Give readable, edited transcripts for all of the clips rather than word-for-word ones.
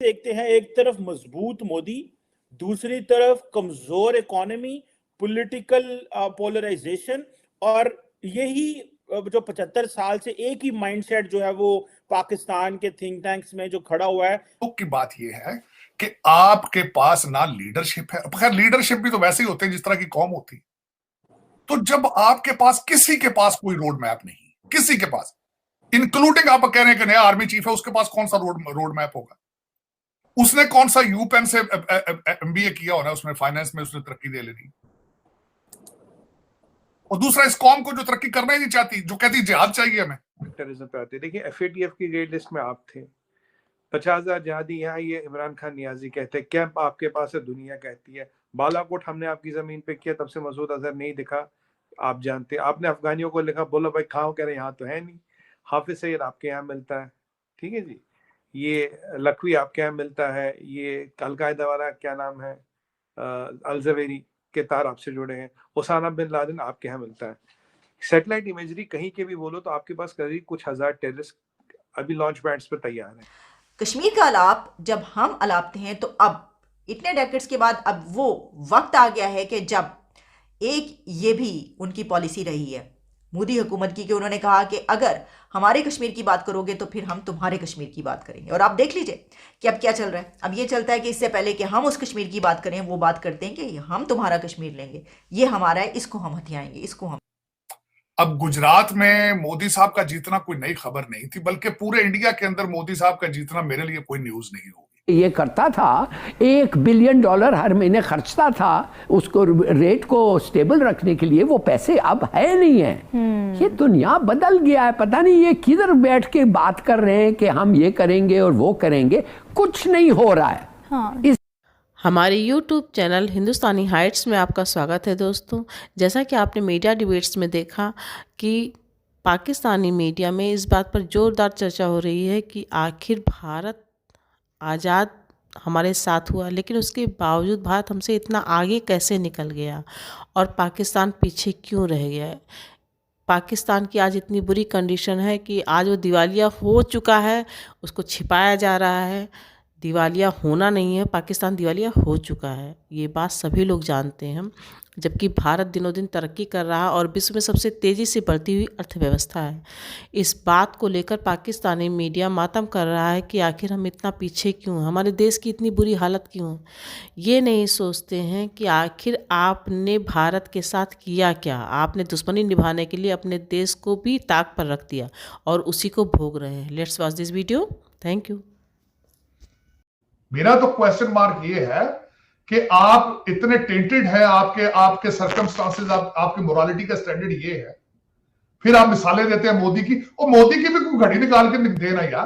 देखते हैं, एक तरफ मजबूत मोदी, दूसरी तरफ कमजोर इकोनॉमी, पॉलिटिकल पोलराइजेशन, और यही जो 75 साल से एक ही माइंडसेट जो है वो पाकिस्तान के थिंक टैंक्स में जो खड़ा हुआ है। दुख की बात यह है कि आपके पास ना लीडरशिप है। खैर लीडरशिप भी तो वैसे ही होते हैं जिस तरह की कौम होती। तो जब आपके पास किसी के पास कोई रोड मैप नहीं, किसी के पास, इंक्लूडिंग आप कह रहे हैं कि नया आर्मी चीफ है, उसके पास कौन सा रोड मैप होगा? उसने कौन सा यूपेन से एमबीए किया होना, उसमें फाइनेंस में उसने तरक्की दे लेनी। और दूसरा, इस कौम को जो तरक्की करना ही नहीं चाहती, जो कहती जिहाद चाहिए हमें। टेररिज्म पे आते, देखिए एफएटीएफ की रेड लिस्ट में आप थे, 50,000 जिहादी यहाँ, ये इमरान खान नियाजी कहते हैं, कैंप आपके पास है, दुनिया कहती है। बालाकोट हमने आपकी जमीन पे किया, तब से मसूद अजहर नहीं दिखा, आप जानते हैं। आपने अफगानियों को लिखा, बोला भाई खाओ, कह रहे यहाँ तो है नहीं। हाफिज सईद आपके यहाँ मिलता है, ठीक है जी। ये लखवी आपके यहाँ मिलता है, ये अलकायदा वाला क्या नाम है, अलजवेरी के तार आपसे जुड़े हैं, ओसामा बिन लादेन आपके यहाँ मिलता है। सैटेलाइट इमेजरी कहीं के भी बोलो तो आपके पास करीब कुछ हजार टेररिस्ट अभी लॉन्च पैड्स पर तैयार हैं। कश्मीर का अलाप जब हम अलापते हैं तो अब इतने डेकेड्स के बाद अब वो वक्त आ गया है कि जब एक ये भी उनकी पॉलिसी रही है मोदी हुकूमत की कि उन्होंने कहा कि अगर हमारे कश्मीर की बात करोगे तो फिर हम तुम्हारे कश्मीर की बात करेंगे। और आप देख लीजिए कि अब क्या चल रहा है। अब ये चलता है कि इससे पहले कि हम उस कश्मीर की बात करें, वो बात करते हैं कि हम तुम्हारा कश्मीर लेंगे, ये हमारा है, इसको हम हथियाएंगे, इसको हम। अब गुजरात में मोदी साहब का जीतना कोई नई खबर नहीं थी, बल्कि पूरे इंडिया के अंदर मोदी साहब का जीतना मेरे लिए कोई न्यूज नहीं होगी। ये करता था, $1 बिलियन हर महीने खर्चता था उसको रेट को स्टेबल रखने के लिए। वो पैसे अब है नहीं है। ये दुनिया बदल गया है। पता नहीं ये किधर बैठ के बात कर रहे हैं कि हम ये करेंगे और वो करेंगे, कुछ नहीं हो रहा है। हाँ। हमारे YouTube चैनल हिंदुस्तानी हाइट्स में आपका स्वागत है दोस्तों। जैसा कि आपने मीडिया डिबेट्स में देखा कि पाकिस्तानी मीडिया में इस बात पर जोरदार चर्चा हो रही है कि आखिर भारत आज़ाद हमारे साथ हुआ, लेकिन उसके बावजूद भारत हमसे इतना आगे कैसे निकल गया और पाकिस्तान पीछे क्यों रह गया है। पाकिस्तान की आज इतनी बुरी कंडीशन है कि आज वो दिवालिया हो चुका है, उसको छिपाया जा रहा है। दिवालिया होना नहीं है, पाकिस्तान दिवालिया हो चुका है, ये बात सभी लोग जानते हैं। जबकि भारत दिनों दिन तरक्की कर रहा है और विश्व में सबसे तेज़ी से बढ़ती हुई अर्थव्यवस्था है। इस बात को लेकर पाकिस्तानी मीडिया मातम कर रहा है कि आखिर हम इतना पीछे क्यों हैं, हमारे देश की इतनी बुरी हालत क्यों है। ये नहीं सोचते हैं कि आखिर आपने भारत के साथ किया क्या। आपने दुश्मनी निभाने के लिए अपने देश को भी ताक पर रख दिया और उसी को भोग रहे हैं। Let's watch this video. Thank you. मेरा तो क्वेश्चन मार्क ये है कि आप इतने टेंटेड हैं, आपके सर्कमस्टांसेस, आपकी मोरालिटी का स्टैंडर्ड ये है, फिर आप मिसालें देते हैं मोदी की। और मोदी की भी कोई घड़ी निकाल के देना यार,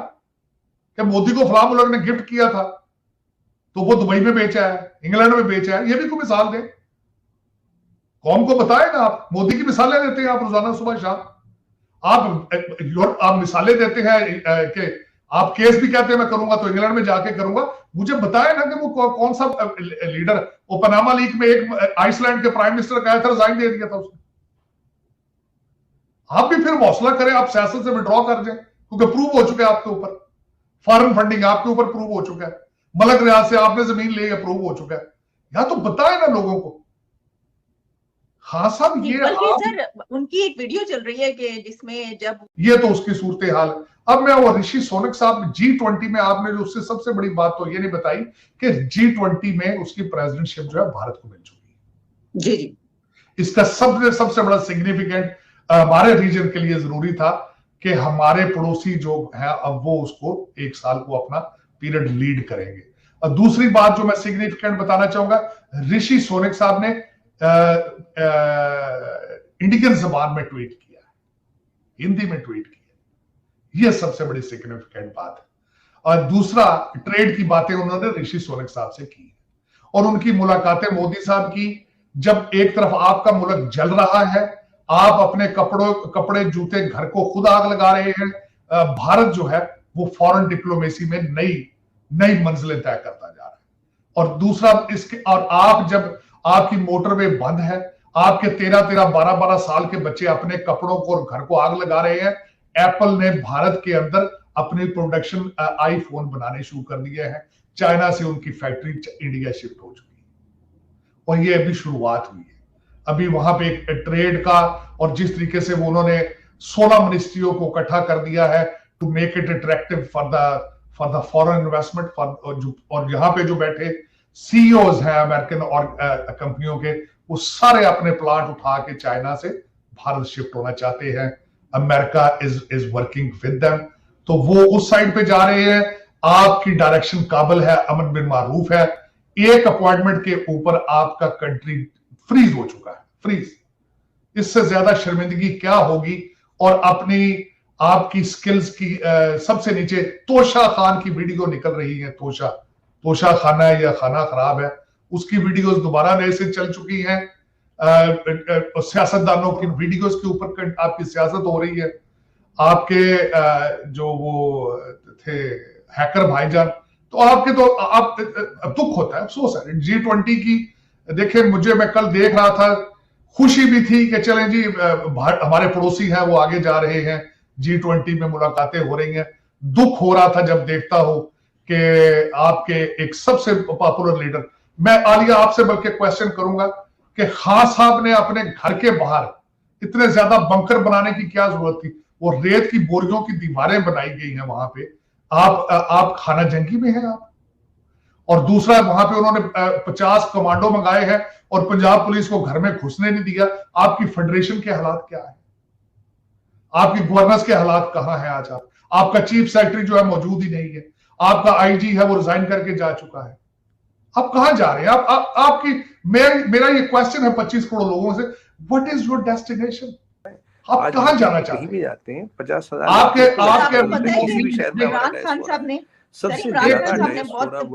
कि मोदी को फलां मुल्क ने गिफ्ट किया था तो वो दुबई में बेचा है, इंग्लैंड में बेचा है, ये भी कोई मिसाल दें, कौम को बताए ना। आप मोदी की मिसालें देते हैं आप रोजाना सुबह शाम। आप मिसालें देते हैं कि आप केस भी कहते हैं मैं करूंगा तो इंग्लैंड में जाके करूंगा। मुझे बताया ना कि वो कौन सा लीडर, वो पनामा लीक में एक आइसलैंड के प्राइम मिनिस्टर का आया था, रिजाइन दे दिया था उसने। आप भी फिर हौसला करें, आप सियासत से विड्रॉ कर दें, क्योंकि प्रूव हो चुका है आपके ऊपर, फॉरेन फंडिंग आपके ऊपर प्रूव हो चुका है, मलक रियाज से आपने जमीन ली है, प्रूव हो चुका है। या तो बताए ना लोगों को। हाँ साहब, ये सर उनकी एक वीडियो चल रही है कि जिसमें जब ये तो उसकी सूरत हाल। अब मैं वो ऋषि सोनक साहब G20 में आपने जो उससे सबसे बड़ी बात तो ये नहीं बताई कि G20 में उसकी प्रेसिडेंटशिप जो है भारत को मिल चुकी है। जी जी, इसका सबसे बड़ा सिग्निफिकेंट हमारे रीजन के लिए जरूरी था कि हमारे पड़ोसी जो है अब वो उसको 1 साल को अपना पीरियड लीड करेंगे। और दूसरी बात जो मैं सिग्निफिकेंट बताना चाहूंगा, ऋषि सोनक साहब ने इंडियन जबान में ट्वीट किया, हिंदी में ट्वीट किया, यह सबसे बड़ी सिग्निफिकेंट बात है। और दूसरा, ट्रेड की बातें उन्होंने ऋषि सोनक साहब से की और उनकी मुलाकातें मोदी साहब की। जब एक तरफ आपका मुल्क जल रहा है, आप अपने कपड़े जूते घर को खुद आग लगा रहे हैं, भारत जो है वो फॉरेन डिप्लोमेसी में नई मंजिलें तय करता जा रहा है। और दूसरा इसके, और आप जब आपकी मोटरवे बंद है, आपके 13-12 साल के बच्चे अपने कपड़ों को और घर को आग लगा रहे हैं। एप्पल ने भारत के अंदर अपनी प्रोडक्शन आईफोन बनाने शुरू कर दिए हैं, चाइना से उनकी फैक्ट्री इंडिया शिफ्ट हो चुकी है और ये अभी शुरुआत हुई है। अभी वहां पे एक ट्रेड का और जिस तरीके से वो उन्होंने 16 मिनिस्ट्रियों को इकट्ठा कर दिया है to make it attractive for the foreign investment और यहाँ पे जो बैठे सीईओज हैं अमेरिकन और कंपनियों के, वो सारे अपने प्लांट उठा के चाइना से भारत शिफ्ट होना चाहते हैं। America is working with them, तो वो उस साइड पे जा रहे हैं। आपकी डायरेक्शन काबिल है, अमन बिन मारूफ है। एक अपॉइंटमेंट के ऊपर आपका कंट्री फ्रीज हो चुका है, फ्रीज। इससे ज्यादा शर्मिंदगी क्या होगी। और अपनी आपकी स्किल्स की सबसे नीचे तोशा खान की वीडियो निकल रही है। तोशा खाना है या खाना खराब है, उसकी वीडियोस दोबारा नए से चल चुकी हैं। सियासतदानों की वीडियोस के ऊपर आपकी सियासत हो रही है। आपके जो वो थे हैकर भाईजान, तो आपके तो आप दुख होता है, अफसोस है। G20 की देखे, मैं कल देख रहा था, खुशी भी थी कि चलें जी हमारे पड़ोसी हैं वो आगे जा रहे हैं, G20 में मुलाकातें हो रही हैं। दुख हो रहा था जब देखता हो कि आपके एक सबसे पॉपुलर लीडर, मैं आलिया आपसे बल्कि क्वेश्चन करूंगा कि खान साहब ने अपने घर के बाहर इतने ज्यादा बंकर बनाने की क्या जरूरत थी? वो रेत की बोरियों की दीवारें बनाई गई हैं वहां पे। आप खाना जंगी में हैं आप। और दूसरा, वहां पे उन्होंने 50 कमांडो मंगाए हैं और पंजाब पुलिस को घर में घुसने नहीं दिया। आपकी फेडरेशन के हालात क्या है? आपकी गवर्नेंस के हालात कहां हैं आज? आपका चीफ सेक्रेटरी जो है मौजूद ही नहीं है। आपका आईजी है वो रिजाइन करके जा चुका है। आप कहां जा रहे हैं? आपकी मेरा ये क्वेश्चन है 25 करोड़ लोगों से, व्हाट इज योर डेस्टिनेशन? आप कहां जाना चाहते हैं? जाते हैं 50,000 आपके इमरान खान साहब ने बहुत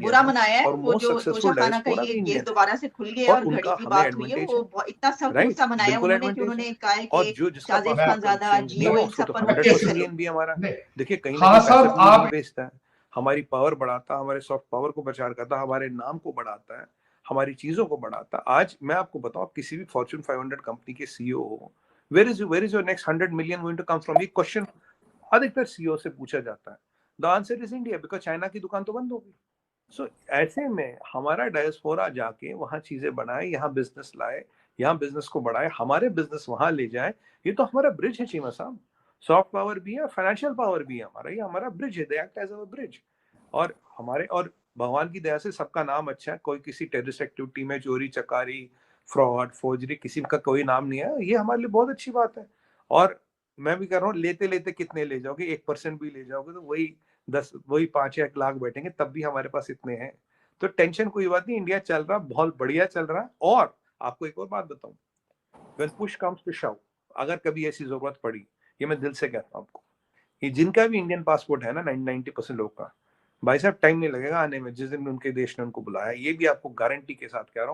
बुरा मनाया है। वो जो तोशा खाना का ये केस दोबारा से खुल गया और घड़ी की बात हुई है, वो इतना सब गुस्सा मनाया उन्होंने कि उन्होंने कहा है कि शाजिद खानजादा जियो इन सब पर भी हमारा देखिए कहीं हाँ साहब, आप बेचता है, हमारी पावर बढ़ाता, हमारे सॉफ्ट पावर को प्रचार करता, हमारे नाम को बढ़ाता है, हमारी चीजों को बढ़ाता। आज मैं आपको बताऊं, किसी भी फॉर्च्यून 500 कंपनी के सीईओ हो, where is your next 100 million going to come from? ये क्वेश्चन अधिकतर सीईओ से पूछा जाता है। The answer is India, because China की दुकान तो बंद होगी। सो ऐसे में हमारा डायस्पोरा जाके वहां चीजें बनाए, यहाँ बिजनेस लाए, यहाँ बिजनेस को बढ़ाए, हमारे बिजनेस वहां ले जाए। ये तो हमारा ब्रिज है चीमा साहब। सॉफ्ट पावर भी है, फाइनेंशियल पावर भी है हमारा, ये हमारा ब्रिज है। They act as our bridge. और हमारे, और भगवान की दया से सबका नाम अच्छा है। कोई किसी टेररिस्ट एक्टिविटी में चोरी चकारी, फ्रॉड, फोर्जरी, किसी का कोई नाम नहीं है। ये हमारे लिए बहुत अच्छी बात है। और मैं भी कह रहा हूँ, लेते लेते कितने ले जाओगे? 1% भी ले जाओगे तो वही 5 या 1 लाख बैठेंगे, तब भी हमारे पास इतने हैं। तो टेंशन कोई बात नहीं, इंडिया चल रहा, बहुत बढ़िया चल रहा है। और आपको एक और बात बताऊं, when push comes to shove, अगर कभी ऐसी जरूरत पड़ी, ये मैं दिल से कहता हूँ आपको, ये जिनका भी इंडियन पासपोर्ट है ना, 90% लोग का, भाई साहब टाइम नहीं लगेगा आने में, जिस दिन उनके देश ने उनको बुलाया। ये भी आपको गारंटी के साथ कह रहा हूँ।